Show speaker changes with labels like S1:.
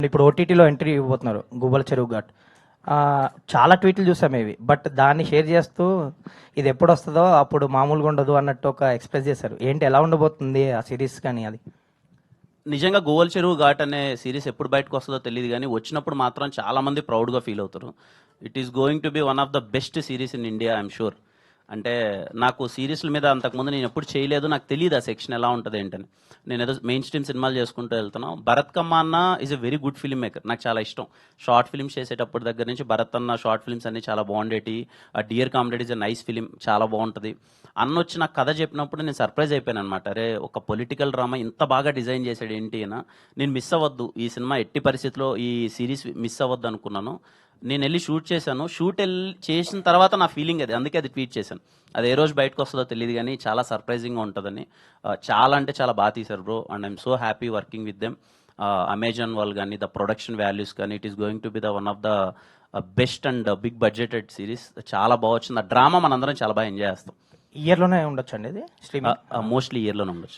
S1: ఇప్పుడు ఓటీటీలో ఎంట్రీ ఇవ్వబోతున్నారు గుబ్బల చెరువు ఘాట్. చాలా ట్వీట్లు చూసాం ఇవి, బట్ దాన్ని షేర్ చేస్తూ ఇది ఎప్పుడు వస్తుందో అప్పుడు మామూలుగా ఉండదు అన్నట్టు ఒక ఎక్స్ప్రెస్ చేశారు. ఏంటి, ఎలా ఉండబోతుంది ఆ సిరీస్ కానీ అది?
S2: నిజంగా గోవల్ చెరువు ఘాట్ అనే సిరీస్ ఎప్పుడు బయటకు వస్తుందో తెలియదు, కానీ వచ్చినప్పుడు మాత్రం చాలా మంది ప్రౌడ్గా ఫీల్ అవుతారు. It is going to B one of the best series in India, I'm sure. అంటే నాకు సిరీస్ల మీద అంతకుముందు నేను ఎప్పుడు చేయలేదు, నాకు తెలియదు ఆ సెక్షన్ ఎలా ఉంటుంది ఏంటని. నేను ఏదో మెయిన్ స్ట్రీమ్ సినిమాలు చేసుకుంటూ వెళ్తున్నాను. Bharat Kammanna is a very good film maker, నాకు చాలా ఇష్టం. షార్ట్ ఫిల్మ్స్ చేసేటప్పటి దగ్గర నుంచి భరత్ అన్న షార్ట్ ఫిల్మ్స్ అన్ని చాలా బాగుండేటి. ఆ dear comrade is a nice film, చాలా బాగుంటుంది. అన్న వచ్చి నాకు కథ చెప్పినప్పుడు నేను సర్ప్రైజ్ అయిపోయాను అనమాట. అరే, ఒక పొలిటికల్ డ్రామా ఇంత బాగా డిజైన్ చేశాడు ఏంటి అయినా, నేను మిస్ అవ్వద్దు ఈ సినిమా, ఎట్టి పరిస్థితిలో ఈ సిరీస్ మిస్ అవ్వద్దు అనుకున్నాను. నేను వెళ్ళి షూట్ చేశాను. చేసిన తర్వాత నా ఫీలింగ్ అది, అందుకే అది ట్వీట్ చేశాను. అది ఏ రోజు బయటకు వస్తుందో తెలియదు, కానీ చాలా సర్ప్రైజింగ్గా ఉంటుందని. చాలా అంటే చాలా బాగా తీశారు bro, and I'm so happy working with them. Amazon వాళ్ళు కానీ, ద ప్రొడక్షన్ వాల్యూస్ కానీ, it is going to be the one of the best and big budgeted series. చాలా బాగా వచ్చింది. ఆ డ్రామా మనందరం చాలా బాగా ఎంజాయ్ చేస్తాం.
S1: ఇయర్లోనే ఉండొచ్చు అండి ఇది స్ట్రీమింగ్?
S2: మోస్ట్లీ ఇయర్లోనే ఉండొచ్చు.